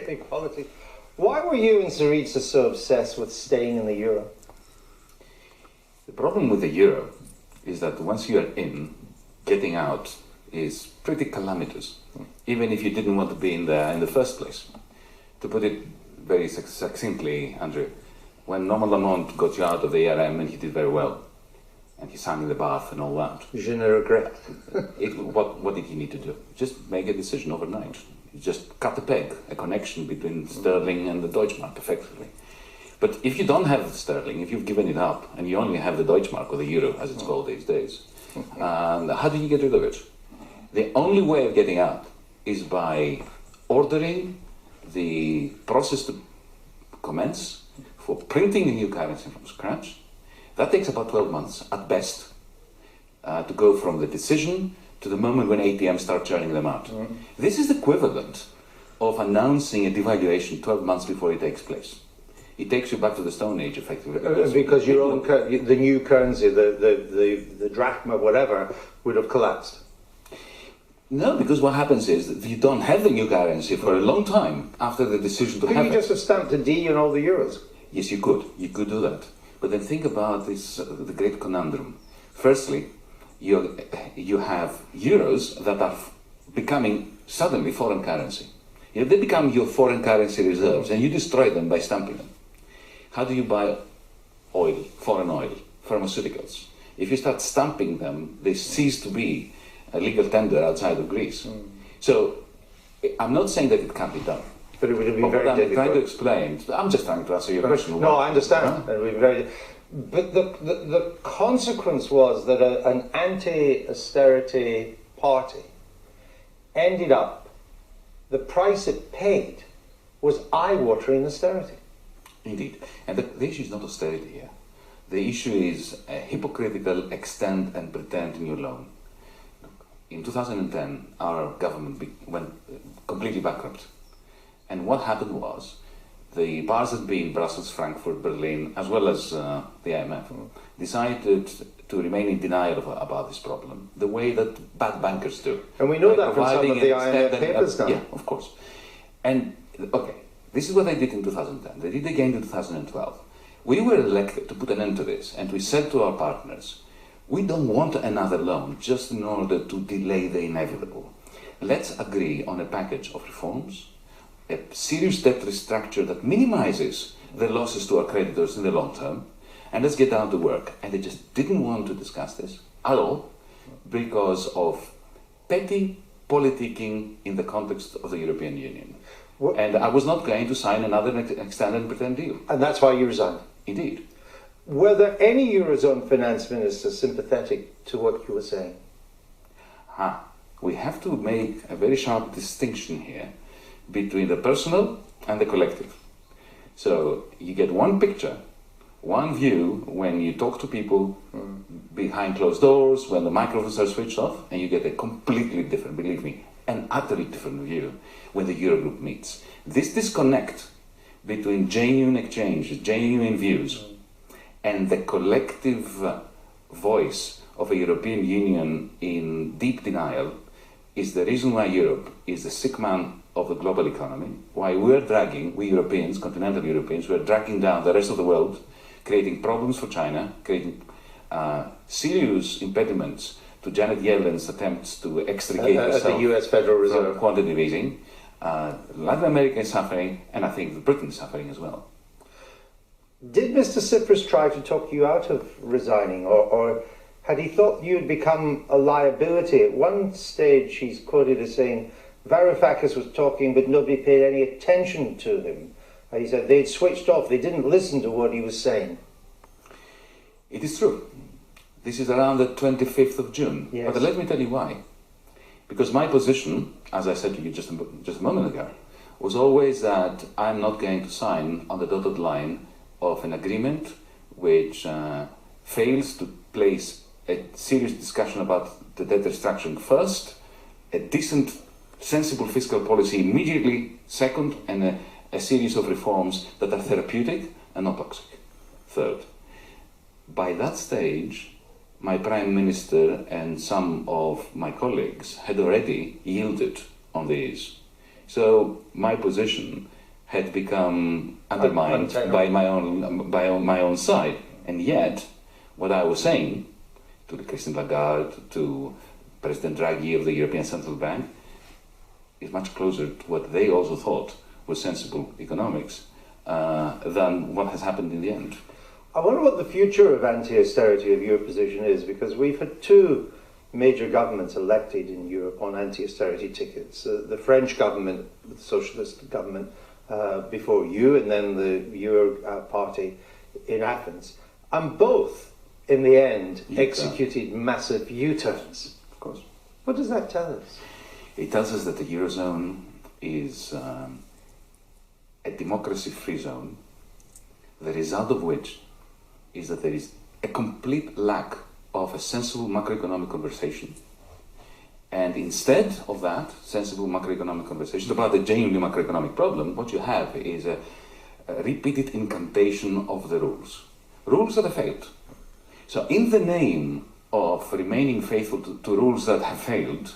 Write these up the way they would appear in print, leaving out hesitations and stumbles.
Equality. Why were you and Syriza so obsessed with staying in the euro? The problem with the euro is that once you are in, getting out is pretty calamitous, even if you didn't want to be in there in the first place. To put it very succinctly, Andrew, when Norman Lamont got you out of the ERM, and he did very well, and he sang in the bath and all that. Je ne regrette. What did he need to do? Just make a decision overnight. Just cut a peg, a connection between sterling and the Deutschmark, effectively. But if you don't have the sterling, if you've given it up, and you only have the Deutschmark, or the euro, as it's called these days, how do you get rid of it? The only way of getting out is by ordering the process to commence for printing a new currency from scratch. That takes about 12 months, at best, to go from the decision to the moment when ATMs start churning them out. This is the equivalent of announcing a devaluation 12 months before it takes place. It takes you back to the Stone Age, effectively. Because your own the new currency, the drachma, whatever, would have collapsed. No, because what happens is that you don't have the new currency for a long time after the decision to have it. Could you just have stamped a D on all the euros? Yes, you could. You could do that. But then think about this, the great conundrum. Firstly, you have euros that are becoming suddenly foreign currency. They become your foreign currency reserves, and you destroy them by stamping them. How do you buy oil, foreign oil, pharmaceuticals? If you start stamping them, they cease to be a legal tender outside of Greece. So I'm not saying that it can't be done. But it would be very difficult. I'm trying to explain. I'm just trying to answer your question. No, I understand. It would be very. But the consequence was that an anti-austerity party ended up, the price it paid was eye-watering austerity. Indeed. And the issue is not austerity here. The issue is a hypocritical extend and pretend in your loan. In 2010, our government went completely bankrupt. And what happened was, the powers that be in Brussels, Frankfurt, Berlin, as well as the IMF, decided to remain in denial about this problem, the way that bad bankers do. And we know that from some of the IMF papers now. Yeah, of course. And, okay, this is what they did in 2010. They did again in 2012. We were elected to put an end to this, and we said to our partners, we don't want another loan just in order to delay the inevitable. Let's agree on a package of reforms, a serious debt restructure that minimizes the losses to our creditors in the long term, and let's get down to work. And they just didn't want to discuss this at all because of petty politicking in the context of the European Union. And I was not going to sign another extend and pretend deal. And that's why you resigned? Indeed. Were there any Eurozone finance ministers sympathetic to what you were saying? We have to make a very sharp distinction here between the personal and the collective. So you get one picture, one view when you talk to people behind closed doors, when the microphones are switched off, and you get a completely different, believe me, an utterly different view when the Eurogroup meets. This disconnect between genuine exchanges, genuine views, and the collective voice of a European Union in deep denial is the reason why Europe is the sick man of the global economy, why we Europeans, continental Europeans, we're dragging down the rest of the world, creating problems for China, creating serious impediments to Janet Yellen's attempts to extricate herself the US Federal Reserve from quantitative easing. Latin America is suffering, and I think Britain is suffering as well. Did Mr. Tsipras try to talk you out of resigning, or had he thought you had become a liability? At one stage, he's quoted as saying, Varoufakis was talking, but nobody paid any attention to him. He said they'd switched off, they didn't listen to what he was saying. It is true. This is around the 25th of June. Yes. But let me tell you why. Because my position, as I said to you just a moment ago, was always that I'm not going to sign on the dotted line of an agreement which fails to place a serious discussion about the debt restructuring first, a decent, sensible fiscal policy immediately second, and a series of reforms that are therapeutic and not toxic third. By that stage, my Prime Minister and some of my colleagues had already yielded on these. So my position had become undermined by my own side. And yet, what I was saying to the Christine Lagarde, to President Draghi of the European Central Bank, is much closer to what they also thought was sensible economics than what has happened in the end. I wonder what the future of anti-austerity of your position is, because we've had two major governments elected in Europe on anti-austerity tickets. The French government, the socialist government before you, and then the Euro party in Athens. And both, in the end, executed massive U-turns. Of course. What does that tell us? It tells us that the Eurozone is a democracy-free zone, the result of which is that there is a complete lack of a sensible macroeconomic conversation. And instead of that sensible macroeconomic conversation about the genuine macroeconomic problem, what you have is a repeated incantation of the rules. Rules that have failed. So in the name of remaining faithful to rules that have failed,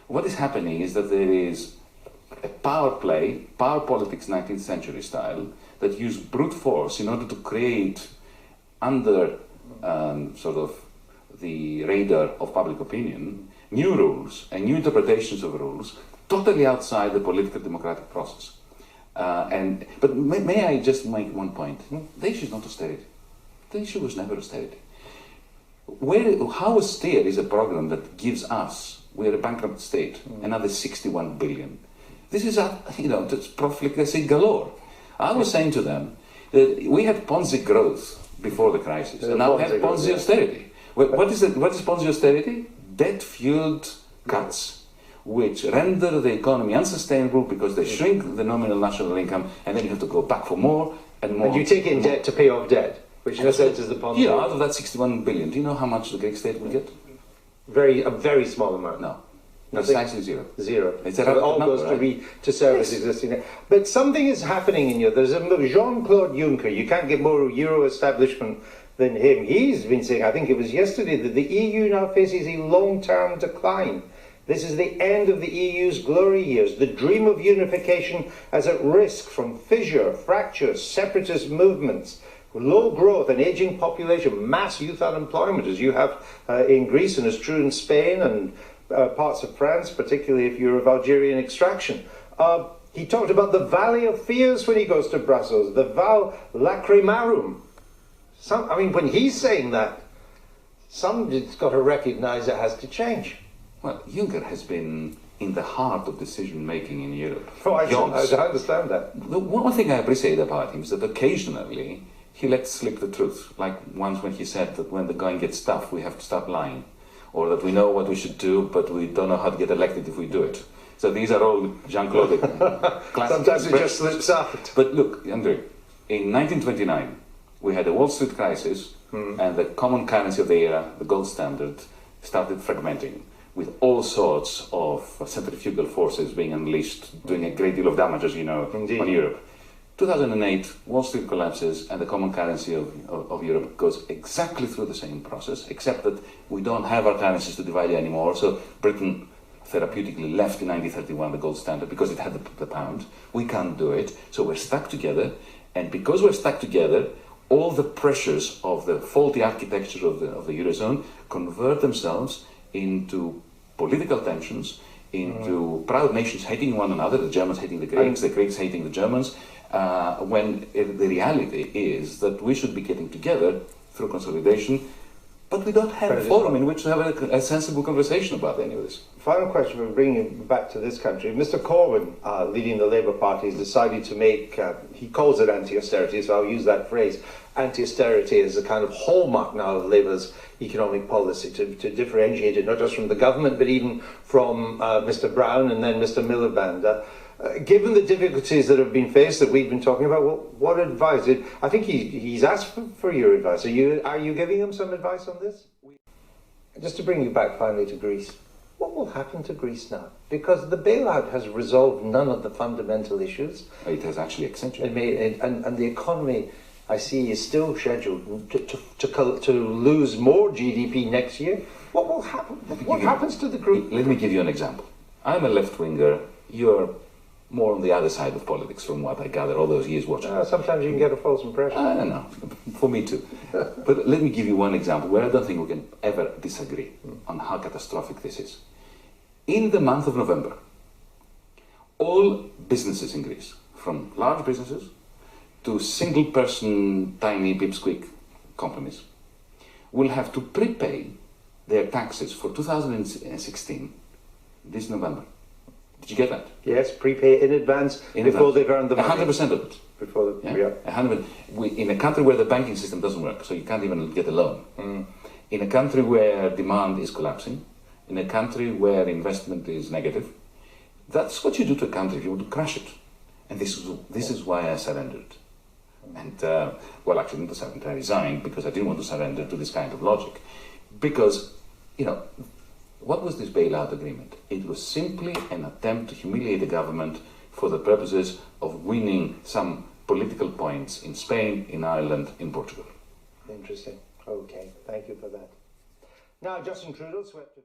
what is happening is that there is a power play, power politics 19th century style, that use brute force in order to create under sort of the radar of public opinion, new rules and new interpretations of rules, totally outside the political democratic process. But may I just make one point? The issue is not austerity. The issue was never austerity. How austere is a program that gives us, we're a bankrupt state, another 61 billion? This is, that's profligacy galore. I was saying to them that we had Ponzi growth before the crisis, and now we have Ponzi austerity. What is Ponzi austerity? Debt-fueled cuts, which render the economy unsustainable because they shrink the nominal national income, and then you have to go back for more and more. And you take in debt to pay off debt, which in a sense is the Ponzi. Out of that 61 billion, do you know how much the Greek state will get? A very small amount. No. Precisely zero. Zero. It's so it all goes to service existing debt. But something is happening in Europe. There's a Jean-Claude Juncker. You can't get more Euro establishment than him. He's been saying, I think it was yesterday, that the EU now faces a long-term decline. This is the end of the EU's glory years. The dream of unification is at risk from fissure, fracture, separatist movements, low growth, an aging population, mass youth unemployment, as you have in Greece and as true in Spain and parts of France, particularly if you're of Algerian extraction. He talked about the Valley of Fears when he goes to Brussels, the Val Lacrimarum. When he's saying that, somebody's got to recognise it has to change. Well, Juncker has been in the heart of decision-making in Europe. I understand that. The one thing I appreciate about him is that occasionally he lets slip the truth. Like once when he said that when the going gets tough, we have to stop lying. Or that we know what we should do, but we don't know how to get elected if we do it. So these are all Jean-Claude classic. Sometimes it just slips out. But look, Andrew, in 1929, we had a Wall Street crisis, and the common currency of the era, the gold standard, started fragmenting, with all sorts of centrifugal forces being unleashed, doing a great deal of damage, as you know, on Europe. 2008, Wall Street collapses, and the common currency of Europe goes exactly through the same process, except that we don't have our currencies to devalue anymore. So Britain therapeutically left in 1931 the gold standard because it had the pound. We can't do it, so we're stuck together. And because we're stuck together, all the pressures of the faulty architecture of the Eurozone convert themselves into political tensions, into proud nations hating one another, the Germans hating the Greeks hating the Germans, when the reality is that we should be getting together through consolidation, but we don't have a forum in which to have a sensible conversation about any of this. Final question, we're bringing it back to this country. Mr. Corbyn, leading the Labour Party, has decided to make, he calls it anti-austerity, so I'll use that phrase, anti-austerity as a kind of hallmark now of Labour's economic policy, to differentiate it not just from the government, but even from Mr. Brown and then Mr. Miliband. Given the difficulties that have been faced, that we've been talking about, what advice? I think he's asked for your advice. Are you giving him some advice on this? Just to bring you back finally to Greece, what will happen to Greece now? Because the bailout has resolved none of the fundamental issues. It has actually accentuated. And the economy, I see, is still scheduled to lose more GDP next year. What will happen? What happens to the group? Let me give you an example. I'm a left-winger. You're more on the other side of politics, from what I gather all those years watching. Sometimes you can get a false impression. I don't know, for me too. But let me give you one example where I don't think we can ever disagree on how catastrophic this is. In the month of November, all businesses in Greece, from large businesses to single-person, tiny, pipsqueak companies, will have to prepay their taxes for 2016 this November. Did you get that? Yes, prepay in advance before they've earned the money. 100% of it. Before the, Yeah? 100%. In a country where the banking system doesn't work, so you can't even get a loan. In a country where demand is collapsing, in a country where investment is negative, that's what you do to a country if you want to crash it. And this is why I surrendered. And, well, actually, not to surrender, I resigned because I didn't want to surrender to this kind of logic. Because, you know, what was this bailout agreement? It was simply an attempt to humiliate the government for the purposes of winning some political points in Spain, in Ireland, in Portugal. Interesting. Okay, thank you for that. Now, Justin Trudeau swept